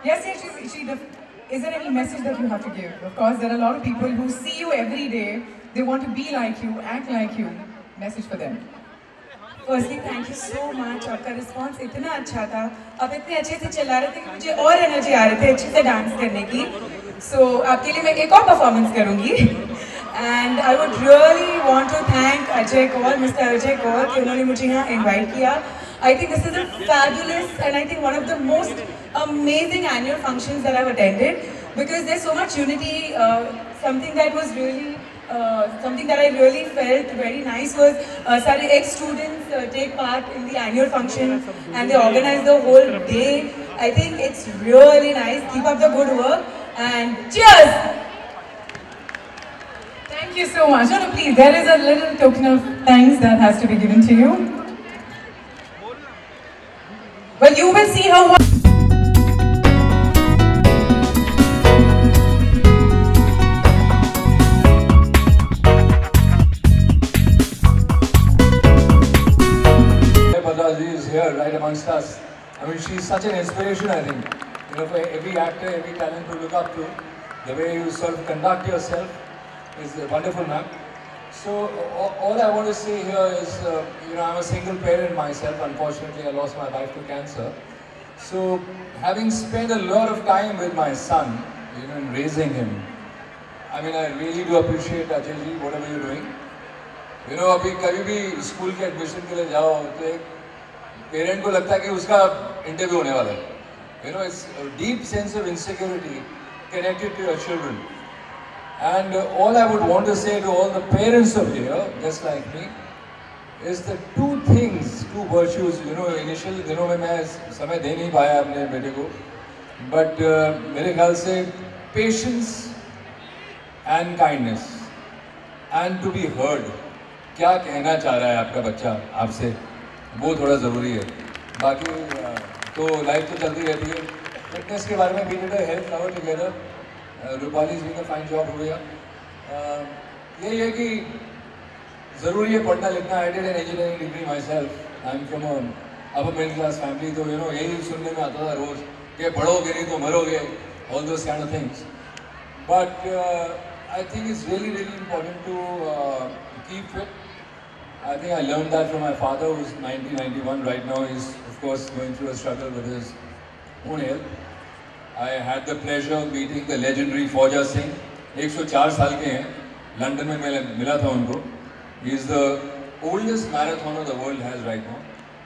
Yes, yes, is there any message that you have to give? Of course, there are a lot of people who see you every day. They want to be like you, act like you. Message for them. Firstly, thank you so much. आपका response इतना अच्छा था. आप इतने अच्छे से चला रहे थे कि मुझे और एनर्जी आ रही थी अच्छे से डांस करने की. So आपके लिए मैं एक और परफॉर्मेंस करूँगी. And I would really want to thank Ajay Kaur, Mr. Ajay Kaur, कि उन्होंने मुझे यहाँ invite किया. I think this is a fabulous and I think one of the most amazing annual functions that I've attended because there's so much unity. Something that was really something that I really felt very nice was some ex-students take part in the annual function and they organize the whole day. I think it's really nice. Keep up the good work and cheers! Thank you so much. No, please, there is a little token of thanks that has to be given to you. Well, you will see how. Bhadraji is here, right amongst us. I mean, she's such an inspiration, I think. You know, for every actor, every talent to look up to. The way you sort of conduct yourself is wonderful, ma'am. So, all I want to say here is, you know, I'm a single parent myself. Unfortunately, I lost my wife to cancer. So, having spent a lot of time with my son, you know, in raising him, I mean, I really do appreciate Ajay ji, whatever you're doing. You know, अभी कभी भी school के admission के लिए जाओ तो एक parent को लगता है कि उसका इंटरव्यू होने वाला है. You know, it's a deep sense of insecurity connected to your children. And all I would want to say to all the parents of here, just like me, is the two things, two virtues. You know, initial दिनों में मैं समय दे नहीं पाया अपने बेटे को, but मेरे ख्याल से patience and kindness and to be heard. क्या कहना चाह रहा है आपका बच्चा आपसे, वो थोड़ा ज़रूरी है. बाकी तो लाइफ तो चलती रहती है. फिटनेस के बारे में भी हेल्थ लवर टुगेदर. रूपाली जी का फाइन जॉब हो गया. यही है कि ज़रूरी है पढ़ना लिखना. I did an engineering degree my self. I am from upper middle class family. तो यू नो यही सुनने में आता था रोज़ कि पढ़ोगे नहीं तो मरोगे, all those kind of things. But I think it's really important to keep fit. I think I learned that from my father, who's 91 right now. He's of course going through a struggle with his own health. I had the pleasure of meeting the legendary Fauja Singh. 104 साल के हैं. London में मैं मिला था उनको. He is the oldest marathoner the world has right now.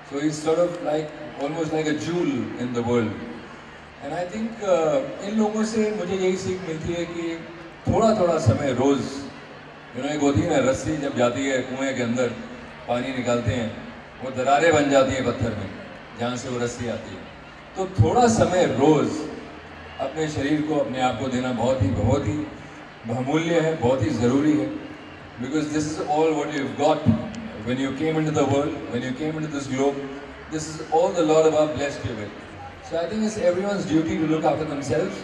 So he's sort of like almost like a jewel in the world. And I think इन लोगों से मुझे यही सीख मिलती है कि थोड़ा समय रोज़, you know, एक होती है ना रस्सी जब जाती है कुएं के अंदर, पानी निकालते हैं, वो दरारें बन जाती हैं पत्थर में जहाँ से वो रस्सी आती है. तो थोड़ा समय रोज़ अपने शरीर को, अपने आप को देना बहुत ही बहुमूल्य है, बहुत ही ज़रूरी है. Because this is all what you have got when you came into the world, when you came into this globe. This is all the Lord have blessed you with. So I think it's everyone's duty to look after themselves.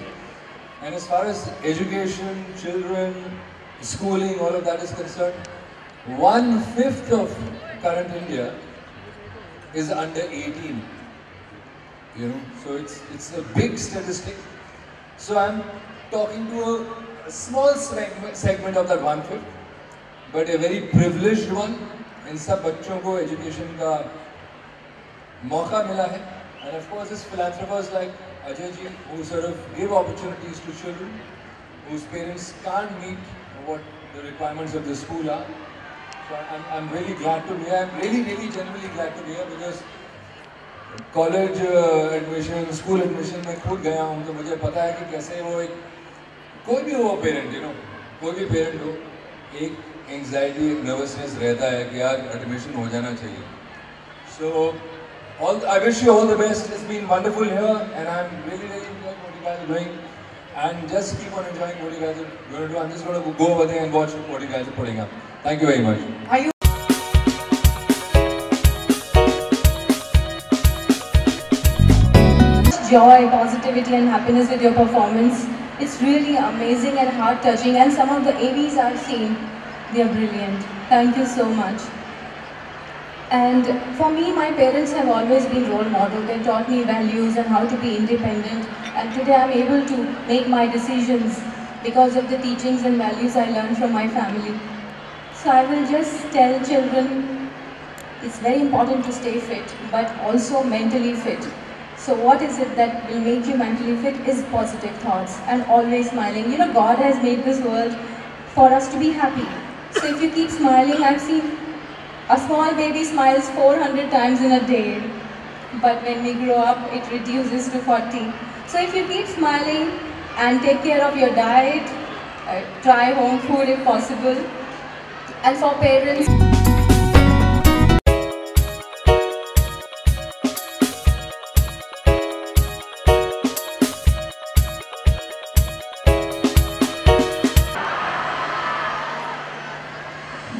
And as far as education, children, schooling, all of that is concerned, 1/5 of current India is under 18. You know, so it's a big statistic. So I'm talking to a small segment of that 1/5, but a very privileged one. इन सब बच्चों को education का मौका मिला है. And of course, this philanthropers like Ajay ji, who sort of give opportunities to children whose parents can't meet what the requirements of the school are. So I'm really glad to be here. I'm really genuinely glad to be here because college admission, school admission में खुद गया हूँ, तो मुझे पता है कि कैसे वो एक कोई भी हो पेरेंट, यू नो, कोई भी पेरेंट हो, एक एंग्जाइटी, एक नर्वसनेस रहता है कि यार एडमिशन हो जाना चाहिए. So I wish you all the best. It's been wonderful here and I'm really enjoying what you guys are doing. And just keep on enjoying what you guys are going to do. I'm just going to go over there and watch what you guys are putting up. Thank you very much. Are you joy, positivity and happiness with your performance. It's really amazing and heart-touching, and some of the AVs I've seen, they are brilliant. Thank you so much. And for me, my parents have always been role model. They taught me values and how to be independent. And today I'm able to make my decisions because of the teachings and values I learned from my family. So I will just tell children, it's very important to stay fit, but also mentally fit. So what is it that will make you mentally fit is positive thoughts and always smiling. You know, God has made this world for us to be happy. So if you keep smiling, I've seen a small baby smiles 400 times in a day, but when we grow up, it reduces to 40. So if you keep smiling and take care of your diet, try home food if possible, and for parents,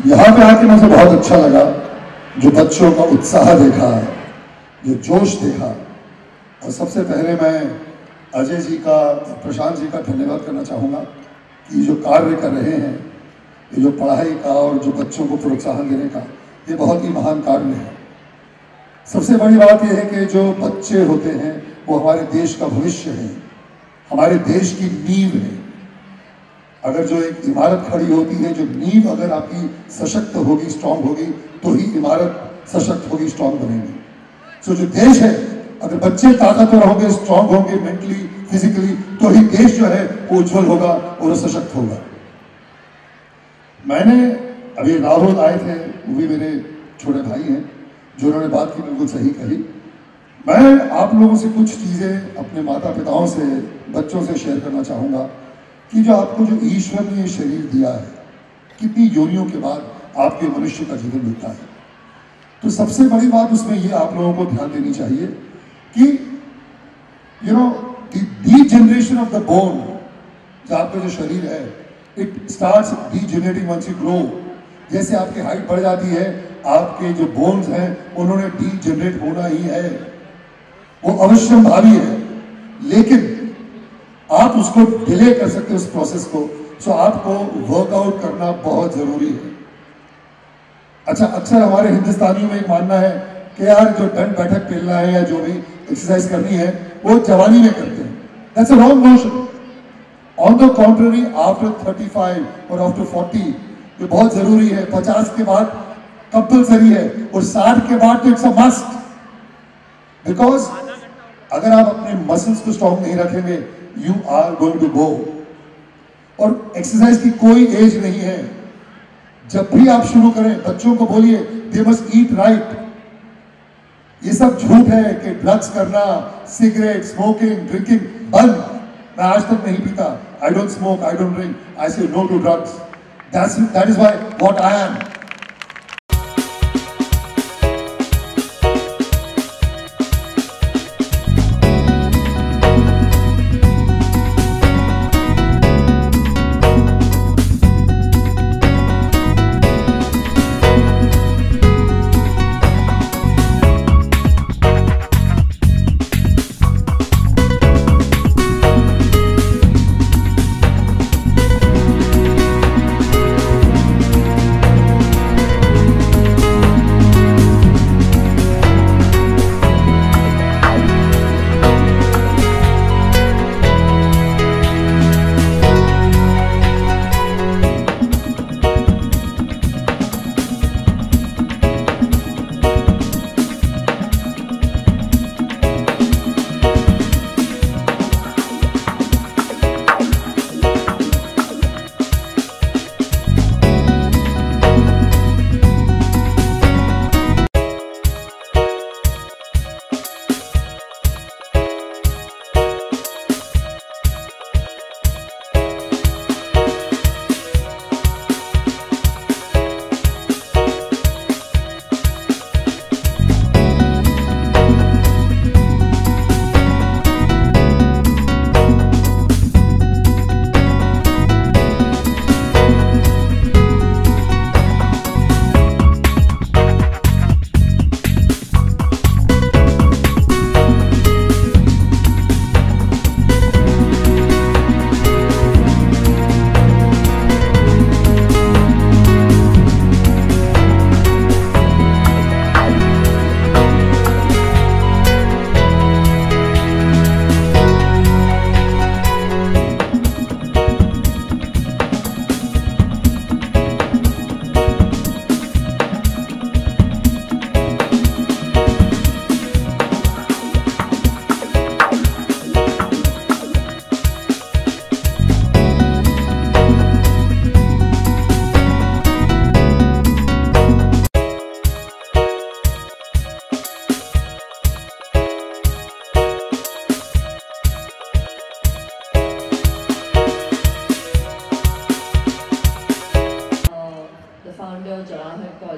यहाँ पे आके मुझे बहुत अच्छा लगा, जो बच्चों का उत्साह देखा, जो जोश देखा। और सबसे पहले मैं अजय जी का, प्रशांत जी का धन्यवाद करना चाहूँगा कि जो कार्य कर रहे हैं, ये जो पढ़ाई का और जो बच्चों को प्रोत्साहन देने का, ये बहुत ही महान कार्य है। सबसे बड़ी बात यह है कि जो बच्चे होते हैं वो हमारे देश का भविष्य है, हमारे देश की नींव है। अगर जो एक इमारत खड़ी होती है, जो नींव अगर आपकी सशक्त होगी, स्ट्रांग होगी, तो ही इमारत सशक्त होगी, स्ट्रांग बनेगी। सो जो देश है, अगर बच्चे ताकतवर होंगे, स्ट्रांग होंगे मेंटली, फिजिकली, तो ही देश जो है वो उज्जवल होगा और सशक्त होगा। मैंने अभी राहुल आए थे, वो भी मेरे छोटे भाई हैं, जो उन्होंने बात की बिल्कुल सही कही। मैं आप लोगों से कुछ चीज़ें अपने माता पिताओं से, बच्चों से शेयर करना चाहूँगा कि जो आपको जो ईश्वर ने ये शरीर दिया है, कितनी योनियों के बाद आपके मनुष्य का जीवन मिलता है। तो सबसे बड़ी बात उसमें ये आप लोगों को ध्यान देनी चाहिए कि you know degeneration of the bone, जो आपका जो शरीर है, it starts degenerating once you grow. जैसे आपकी हाइट बढ़ जाती है, आपके जो बोन्स हैं उन्होंने डीजनरेट होना ही है, वो अवश्यंभावी है। लेकिन आप उसको डिले कर सकते हो उस प्रोसेस को। सो आपको वर्कआउट करना बहुत जरूरी है। अच्छा, अक्सर हमारे हिंदुस्तानियों में एक मानना है कि यार जो दंड बैठक खेलना है या जो भी एक्सरसाइज करनी है वो जवानी में करते हैं। That's a wrong notion. On the contrary, after 35 और आफ्टर 40 ये बहुत जरूरी है। 50 के बाद कंपल्सरी है और 60 के बाद तो इट्स अ मस्ट। बिकॉज अगर आप अपने मसल्स को स्ट्रॉन्ग नहीं रखेंगे, you are going to go. और एक्सरसाइज की कोई एज नहीं है। जब भी आप शुरू करें, बच्चों को बोलिए दे मस्ट ईट राइट। ये सब झूठ है कि ड्रग्स करना, सिगरेट, स्मोकिंग, ड्रिंकिंग बंद। मैं आज तक नहीं पीता। I don't smoke, I don't drink, I say no to drugs. That is why what I am.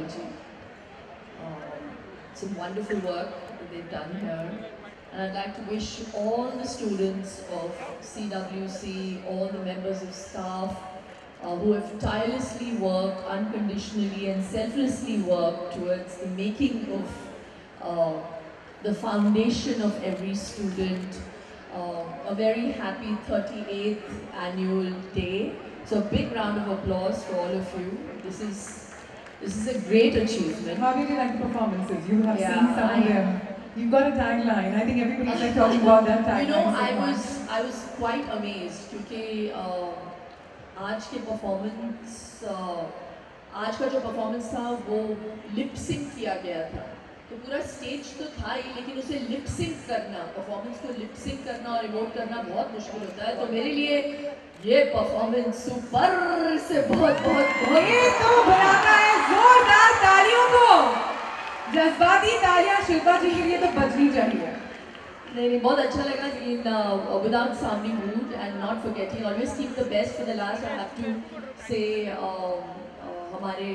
technology. Some wonderful work that they've done here. And I'd like to wish all the students of CWC, all the members of staff who have tirelessly worked, unconditionally and selflessly worked towards the making of the foundation of every student, a very happy 38th annual day. So a big round of applause for all of you. This is a great achievement. How did you like the performances? You have Yeah, seen some of them. You've got a tagline. I think everybody's like talking about that tagline. You know, so much. I was quite amazed क्योंकि आज के performance आज का जो performance था वो lip sync किया गया था. तो पूरा stage तो था ही, लेकिन उसे lip sync करना, performance को lip sync करना और emote करना बहुत मुश्किल होता है. तो मेरे लिए ये performance super से बहुत ये तो बुलाना है जोरदार तालियों को. जज्बाती तालियां शिल्पा जी के लिए तो बजनी चाहिए. नहीं, बहुत अच्छा लगा. In without sounding rude and not forgetting, always keep the best for the last. I have to say हमारे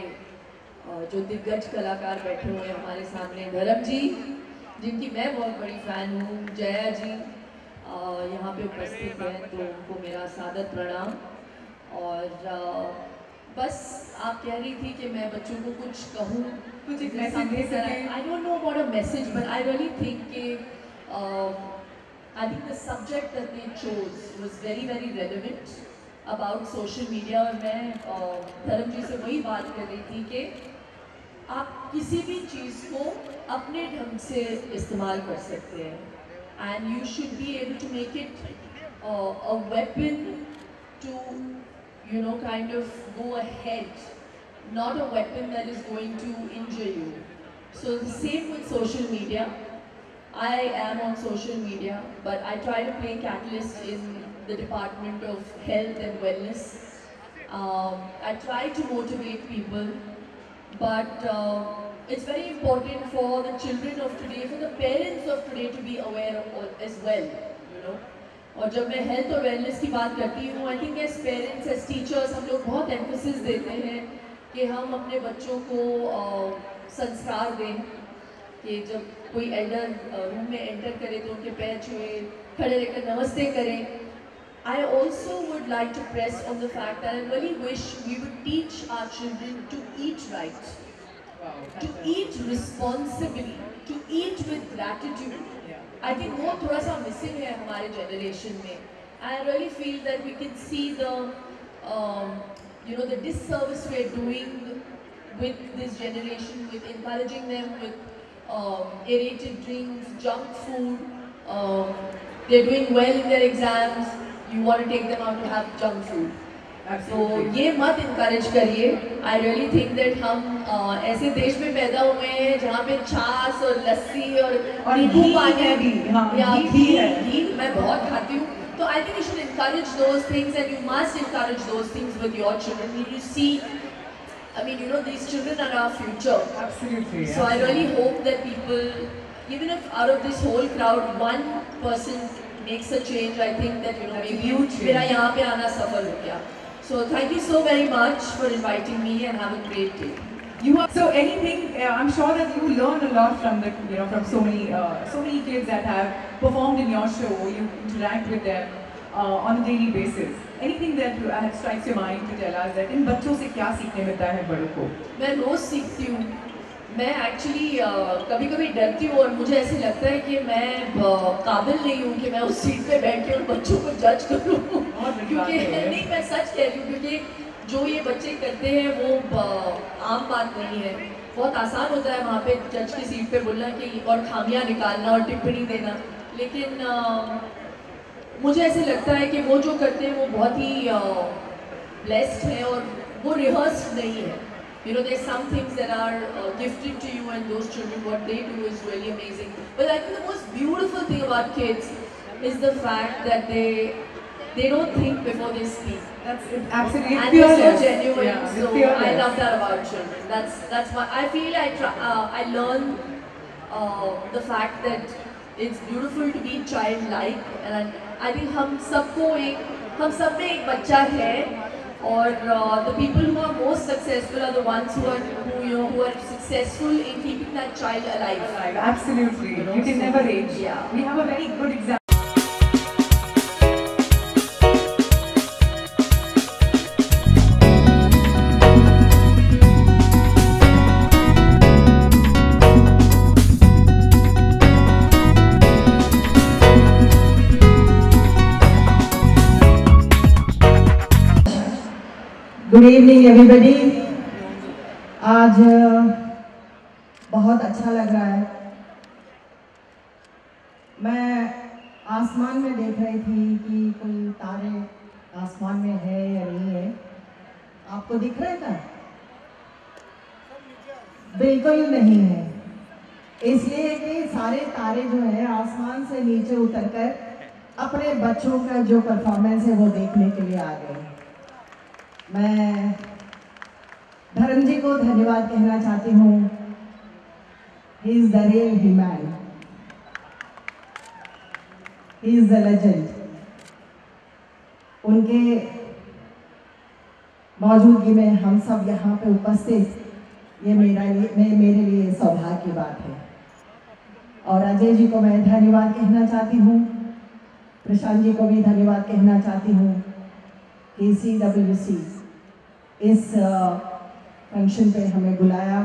जो दिग्गज कलाकार बैठे हुए हैं हमारे सामने, धर्म जी जिनकी मैं बहुत बड़ी फ़ैन हूँ, जया जी यहाँ पे उपस्थित हैं, तो उनको मेरा सादर प्रणाम. और बस आप कह रही थी कि मैं बच्चों को कुछ कहूँ, कुछ एक मैसेज दे सकें. I don't know about a message, but I really think कि I think the subject that they chose was very relevant about social media. और मैं धर्म जी से वही बात कर रही थी कि आप किसी भी चीज़ को अपने ढंग से इस्तेमाल कर सकते हैं, and you should be able to make it a weapon to, you know, kind of go ahead, not a weapon that is going to injure you. So the same with social media. I am on social media, but I try to play catalyst in the Department of Health and Wellness. I try to motivate people, but it's very important for the children of today, for the parents of today to be aware of as well, you know. और जब मैं health और wellness की बात करती हूँ, I think as parents, as teachers, हम लोग बहुत एम्फेसिस देते हैं कि हम अपने बच्चों को संस्कार दें, कि जब कोई एल्डर रूम में एंटर करे तो उनके पैर छुए, खड़े रहकर नमस्ते करें. I also would like to press on the fact that I really wish we would teach our children to eat right, to eat responsibly, to eat with gratitude. I think वो थोड़ा सा missing है हमारे generation में. I really feel that we can see the, you know, the disservice we're doing with this generation, with encouraging them with aerated drinks, junk food. They're doing well in their exams. You want to take them out to have junk food. So ये मत encourage करिए. I really think that हम ऐसे देश में पैदा हुए हैं जहाँ पे छाछ और लस्सी और नींबू पानी भी, या घी मैं बहुत खाती हूँ. So I think you should encourage those things, and you must encourage those things with your children. You see, I mean, you know, these children are our future. Absolutely. So I really hope that people, even if out of this whole crowd, one person makes a change, I think that, you know, maybe मेरा यहाँ पे आना सफल हो गया. So thank you so very much for inviting me, and have a great day. You are, so anything, I'm sure that you learn a lot from the, you know, from so many kids that have performed in your show. You interact with them on a daily basis. Anything that strikes your mind to tell us that इन बच्चों से क्या सीखने मिलता है बड़ों को? मैं रोज सीखती हूँ. मैं एक्चुअली कभी-कभी डरती हूँ और मुझे ऐसे लगता है कि मैं काबिल नहीं हूँ कि मैं उस सीट पे बैठ के उन बच्चों को जज करूँ. क्योंकि नहीं, मैं सच कह रही हूँ, क्योंकि जो ये बच्चे करते हैं वो आम बात नहीं है. बहुत आसान होता है वहाँ पे जज की सीट पे बोलना कि और खामियां निकालना और टिप्पणी देना, लेकिन मुझे ऐसे लगता है कि वो जो करते हैं वो बहुत ही ब्लेस्ड है और वो रिहर्स्ड नहीं है. You know, there's some things that are gifted to you, and those children, what they do is really amazing. But I think the most beautiful thing about kids is the fact that they don't think before they speak. That's absolutely and fearless. They're so genuine. Yeah, So fearless. I love that about children. That's why I feel I learn the fact that it's beautiful to be childlike, and I think हम सब में एक बच्चा है or the people who are most successful are the ones who are successful in keeping that child alive. Absolutely, you can never age. Yeah. We have a very good example. Good evening everybody. आज बहुत अच्छा लग रहा है। मैं आसमान में देख रही थी कि कोई तारे आसमान में है या नहीं है। आपको दिख रहा था? बिल्कुल नहीं है, इसलिए कि सारे तारे जो है आसमान से नीचे उतरकर अपने बच्चों का जो परफॉर्मेंस है वो देखने के लिए आ गए। मैं धर्म जी को धन्यवाद कहना चाहती हूँ। He is the real human, he is the legend. उनके मौजूदगी में हम सब यहाँ पे उपस्थित, ये मेरे लिए सौभाग्य की बात है। और अजय जी को मैं धन्यवाद कहना चाहती हूँ, प्रशांत जी को भी धन्यवाद कहना चाहती हूँ कि CWC इस फंक्शन पे हमें बुलाया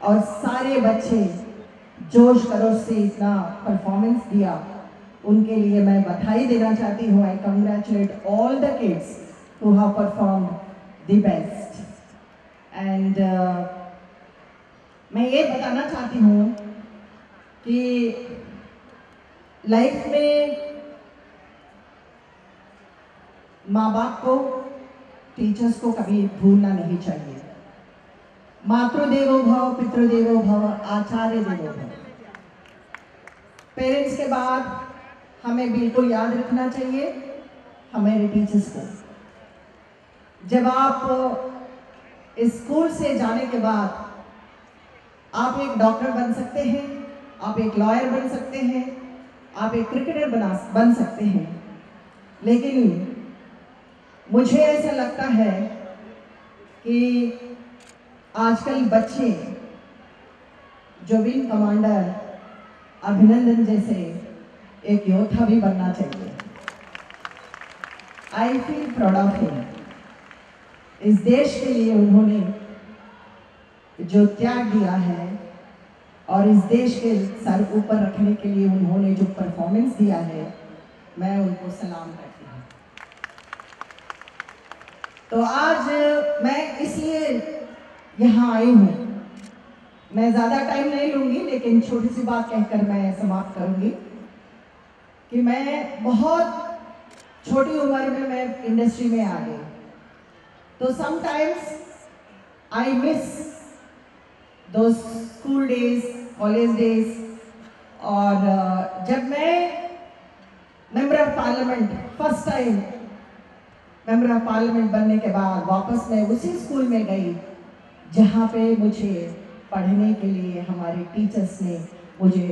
और सारे बच्चे जोश खरोश से इतना परफॉर्मेंस दिया, उनके लिए मैं बधाई देना चाहती हूँ। आई congratulate all the kids who have performed the best. And मैं ये बताना चाहती हूँ कि लाइफ में माँ बाप को, टीचर्स को कभी भूलना नहीं चाहिए। मातृदेवो भव, पितृदेवो भव, आचार्य देवो भव। पेरेंट्स के बाद हमें बिल्कुल याद रखना चाहिए हमारे टीचर्स को। जब आप स्कूल से जाने के बाद आप एक डॉक्टर बन सकते हैं, आप एक लॉयर बन सकते हैं, आप एक क्रिकेटर बन सकते हैं, लेकिन मुझे ऐसा लगता है कि आजकल बच्चे जो विंग कमांडर अभिनंदन जैसे एक योद्धा भी बनना चाहिए। I feel proud of him. इस देश के लिए उन्होंने जो त्याग दिया है और इस देश के सर ऊपर रखने के लिए उन्होंने जो परफॉर्मेंस दिया है, मैं उनको सलाम करती हूँ। तो आज मैं इसलिए यहाँ आई हूँ। मैं ज़्यादा टाइम नहीं लूँगी, लेकिन छोटी सी बात कहकर मैं समाप्त करूँगी कि मैं बहुत छोटी उम्र में मैं इंडस्ट्री में आ गई। तो समटाइम्स आई मिस दो स्कूल डेज, कॉलेज डेज। और जब मैं member of parliament first time member of parliament बनने के बाद वापस मैं उसी स्कूल में गई जहाँ पे मुझे पढ़ने के लिए हमारे टीचर्स ने मुझे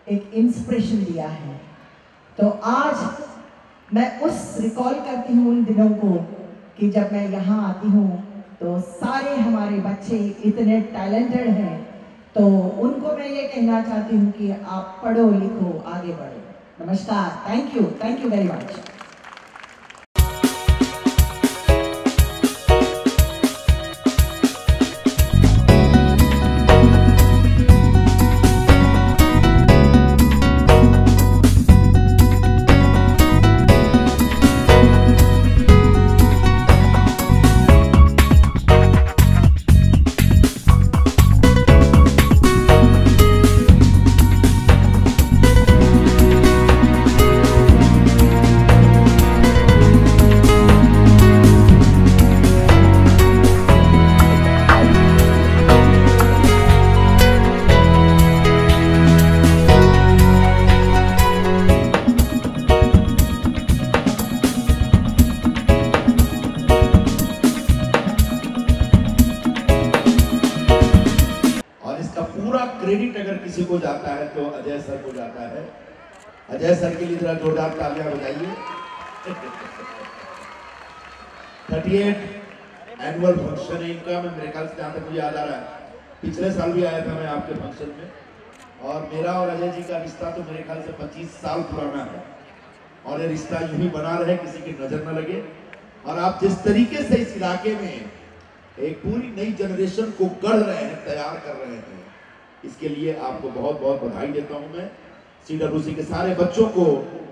एक इंस्पिरेशन दिया है। तो आज मैं उस रिकॉल करती हूँ उन दिनों को कि जब मैं यहाँ आती हूँ तो सारे हमारे बच्चे इतने टैलेंटेड हैं, तो उनको मैं ये कहना चाहती हूँ कि आप पढ़ो लिखो आगे बढ़ो। नमस्कार, thank you very much. Credit अगर किसी को जाता है तो अजय सर को जाता है। अजय सर के लिए जरा जोरदार तालियां बजाइए। 38 एनुअल फंक्शन है इनका। मैं मेरे ख्याल से जहाँ तक मुझे याद आ रहा है पिछले साल भी आया था मैं आपके फंक्शन में, और मेरा और अजय जी का रिश्ता तो मेरे ख्याल से 25 साल पुराना है, और ये रिश्ता यूं ही बना रहे, किसी की नजर न लगे। और आप जिस तरीके से इस इलाके में एक पूरी नई जनरेशन को गढ़ रहे हैं, तैयार कर रहे हैं, इसके लिए आपको बहुत बहुत बधाई देता हूं मैं। CWC के सारे बच्चों को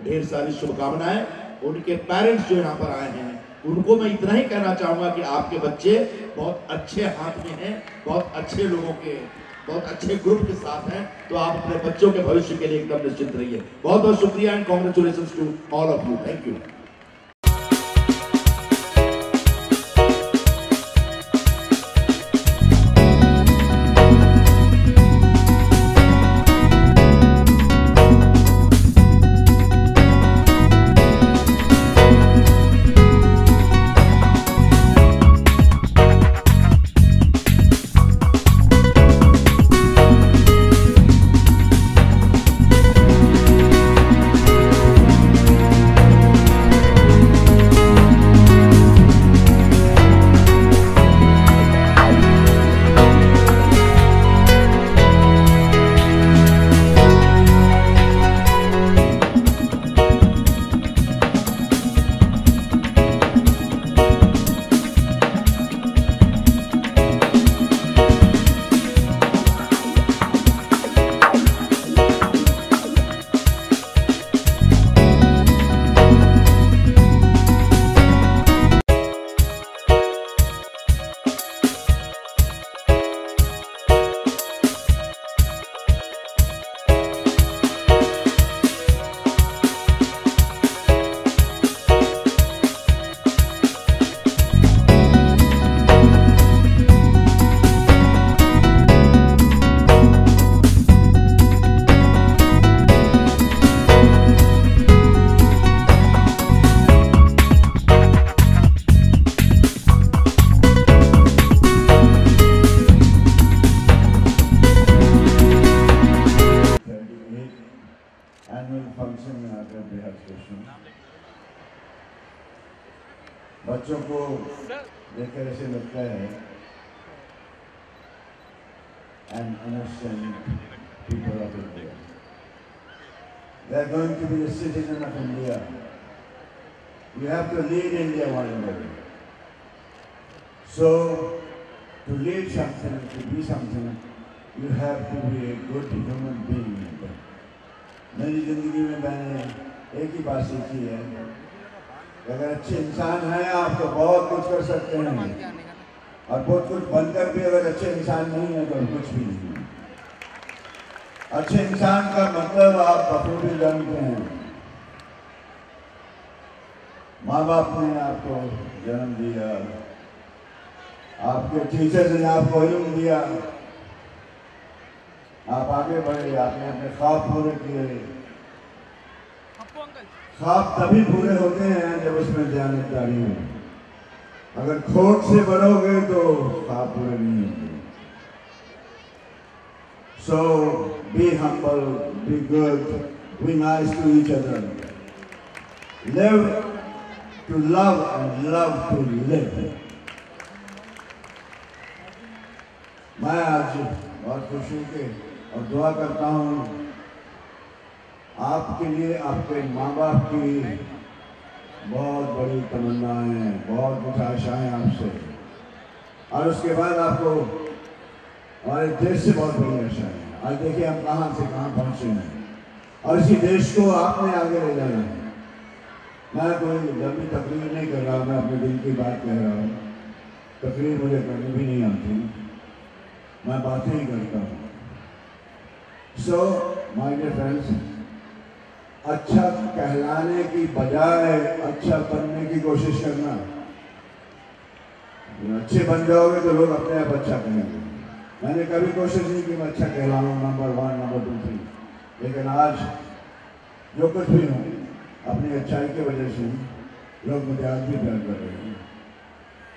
ढेर सारी शुभकामनाएं। उनके पेरेंट्स जो यहाँ पर आए हैं उनको मैं इतना ही कहना चाहूंगा कि आपके बच्चे बहुत अच्छे हाथ में हैं, बहुत अच्छे लोगों के, बहुत अच्छे ग्रुप के साथ हैं, तो आप अपने बच्चों के भविष्य के लिए एकदम निश्चिंत रहिए। बहुत बहुत शुक्रिया and congratulations to all of you. Thank you. बच्चों को देखकर ऐसे लगता है an innocent people of India. They are going to be a citizen of India. You have to lead India one day. So, to lead something, to be something, you have to be a good human being. मेरी जिंदगी में मैंने एक ही बात सीखी है, अगर अच्छे इंसान हैं आप तो बहुत कुछ कर सकते हैं, और बहुत कुछ बनकर भी अगर अच्छे इंसान नहीं है तो कुछ भी नहीं। अच्छे इंसान का मतलब आप बखूबी जानते हैं। माँ बाप ने आपको जन्म दिया, आपके टीचर्स ने आपको इल्म दिया, आप आगे बढ़े, आपने अपने ख्वाब पूरे किए। ख्वाब तभी पूरे होते हैं जब उसमें दयानतदारी हो। अगर खोट से बढ़ोगे तो ख्वाब पूरे नहीं होंगे। So be humble, be good, be nice to each other. Live to love and love to live. मैं आज बहुत खुश हूँ कि और दुआ करता हूँ आपके लिए, आपके माँ बाप की बहुत बड़ी तमन्नाएं, बहुत कुछ आशाएं आपसे, और उसके बाद आपको हमारे देश से बहुत बड़ी आशाएं। आज देखिए हम कहाँ से कहाँ पहुँचे हैं, और इसी देश को आपने आगे ले जाना है। मैं कोई लंबी तकरीर नहीं कर रहा, मैं अपने दिल की बात कह रहा हूँ। तकरीर मुझे करनी भी नहीं आती, मैं बातें ही करता हूँ। So, my dear friends, अच्छा कहलाने की बजाय अच्छा बनने की कोशिश करना। अच्छे बन जाओगे तो लोग अपने आप अच्छा कहेंगे। मैंने कभी कोशिश नहीं की मैं अच्छा कहलाऊँ, नंबर 1, नंबर 2, 3, लेकिन आज जो कुछ भी हूँ अपनी अच्छाई की वजह से लोग मुझे आज भी प्यार कर रहे हैं,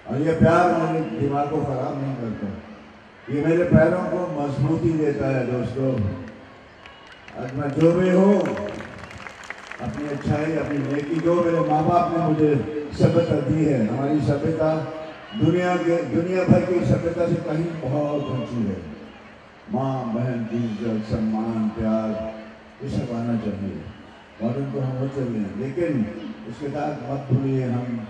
और ये प्यार मेरे दिमाग को खराब नहीं करता, ये मेरे पैरों को मजबूती देता है। दोस्तों, आज मैं जो भी हूँ अपनी अच्छाई, अपनी नेकी, जो मेरे माँ बाप ने मुझे सभ्यता दी है। हमारी सभ्यता दुनिया भर की सभ्यता से कहीं बहुत ऊंची है। माँ बहन की इज्जत, सम्मान, प्यार, ये सब आना चाहिए। मॉडर्न तो हम हो चल रहे हैं, लेकिन इसके साथ मत भूलिए हम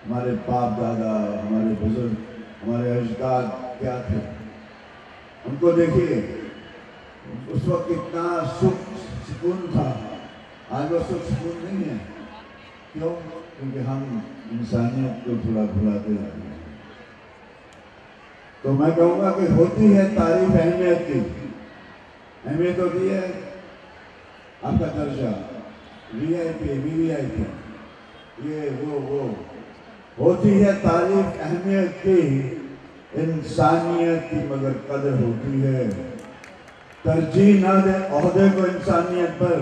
हमारे बाप दादा, हमारे बुजुर्ग, हमारे अजदाद क्या थे, उनको देखिए। उस वक्त कितना सुख सुकून था, आज वो सुख सुकून नहीं है। क्यों? क्योंकि हम इंसानियत को थोड़ा भुलाते जा रहे हैं। तो मैं कहूँगा कि होती है तारीफ अहमियत की। अहमियत होती है आपका दर्जा, VIP, VVIP, ये वो होती है तारीफ अहमियत की, इंसानियत की मगर कदर होती है। तरजीह ना दे ओहदे को इंसानियत पर,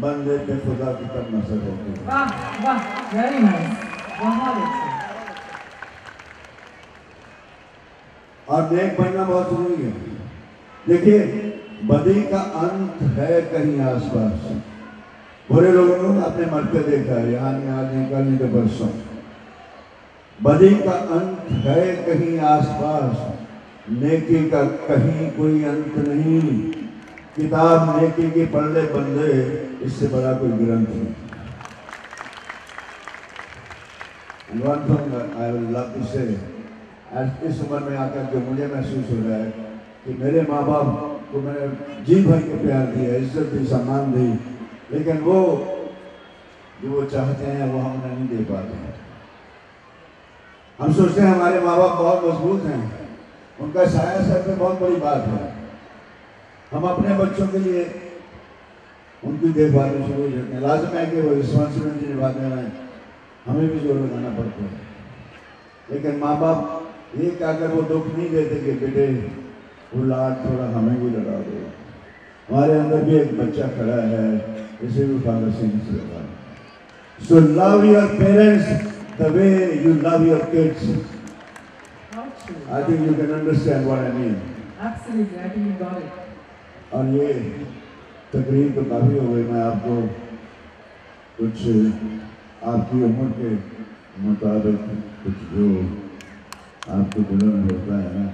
बंदे पे खुदा की तब नजर होती है। वाह वाह, वेरी नाइस, बहुत अच्छा। और नेक बनना बहुत जरूरी है। देखिए, बदी का अंत है कहीं आसपास। बुरे लोगों को आपने मरते देखा है, यहाँ निकलने के बरसों। बदी का अंत है कहीं आसपास, नेकी का कहीं कोई अंत नहीं। किताब नेकी की पढ़ ले बंदे, इससे बड़ा कोई ग्रंथ नहीं। One thing I would love to say, इस उम्र में आकर जो मुझे महसूस हो रहा है कि मेरे माँ बाप को मैंने जी भर के प्यार दिया, इज्जत दी, सम्मान दी, लेकिन वो जो वो चाहते हैं वो हम नहीं दे पाते हैं। हम सोचते हैं हमारे माँ बाप बहुत मजबूत हैं, उनका साया सर पे बहुत बड़ी बात है। हम अपने बच्चों के लिए उनकी देखभाल में शुरू हो जाते हैं। लाजम है कि वो रिस्पॉन्सिबिलिटी निभाते हैं, हमें भी जोर लगाना पड़ता है। लेकिन माँ बाप ये कहकर वो दुख नहीं देते कि बेटे वो लाड थोड़ा हमें भी लगा दो। हमारे अंदर भी एक बच्चा खड़ा है, इसे भी फादर सिंह से लगा। So love your parents the way you love your kids. I think you can understand what I mean. Absolutely, I think you got it. और ये तकरीर तो काफ़ी हो गई। मैं आपको कुछ आपकी उम्र के मुताबिक कुछ जो आपके दिलों में होता है ना,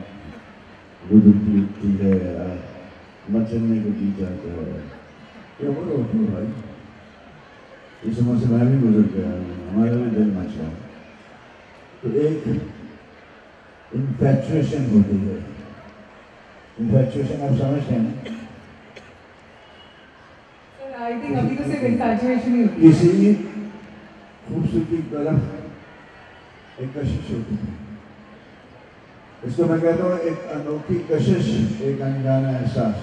वो दुखती है, मचलने को जी जाता है, ये उम्र होती है भाई। इस उम्र से मैं भी गुजर गया, हमारा भी दिल मचा। तो एक इन्फैचुएशन होती है। इन्फैचुएशन आप समझते हैं ना? I think अभी तो सिर्फ infatuation ही होती है। किसी खूबसूरती की तरफ एक कशिश होती है। इसको मैं कहता हूँ एक अनोखी कशिश, एक अनजाना एहसास।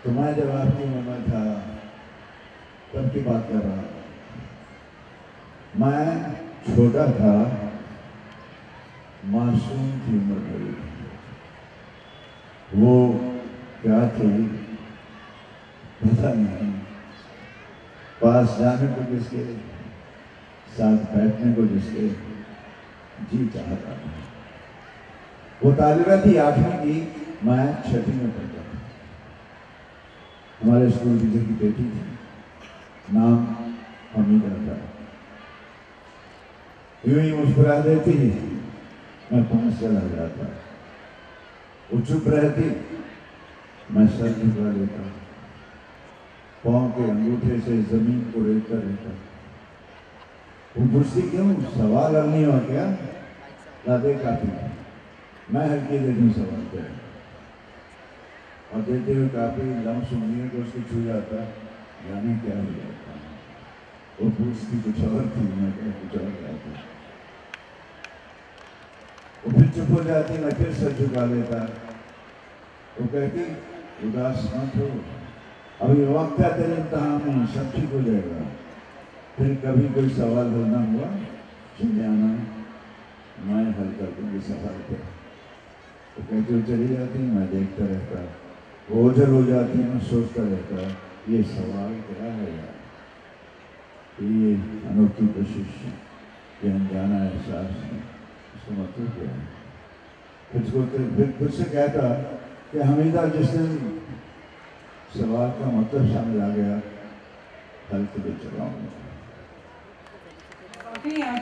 तो मैं जब आपकी उम्र में था तब की बात कर रहा हूँ। मैं छोटा था, मासूम थी उम्र मेरी। वो क्या थी पता नहीं, पास जाने को जिसके, साथ बैठने को जिसके जी चाहता था। वो तालिबा थी 8वीं की, मैं 6वीं में पढ़ता था। हमारे स्कूल टीचर की बेटी थी, नाम हमीदा था। यूं ही मुस्कुरा देती, मैं पास चला जाता। वो चुप रहती, मैं सर झुका लेता, पाँव के अंगूठे से जमीन को रेतता रहता। वो पूछती क्यों, सवाल हल नहीं हुआ क्या? लादे काफी, मैं हल्की देती सवाल कर और देते हुए काफी लम्स उंगलियों को उसको छू जाता, जाने क्या हो जाता। वो पूछती कुछ और थी, मैं कुछ और जाता। वो फिर चुप हो जाती, मैं फिर सर झुका लेता। वो कहती उदास मत हो, अभी वक्त है तेरे इम्तहान में, सब ठीक हो जाएगा। फिर कभी कोई सवाल हल ना हुआ, चले आना, मैं हल कर दूंगी सवाल पे। तो कहती वो चली जाती, मैं देखता रहता। वो ओझल हो जाती, मैं सोचता रहता, ये सवाल क्या है यार, ये अनोखी कोशिश, ये अनजाना एहसास, इसका मतलब क्या है? फिर खुद से कहता कि हमीदा जिस दिन सवाल का मतलब समझ आ गया, हल के लिए चलाऊंगा। कहीं आप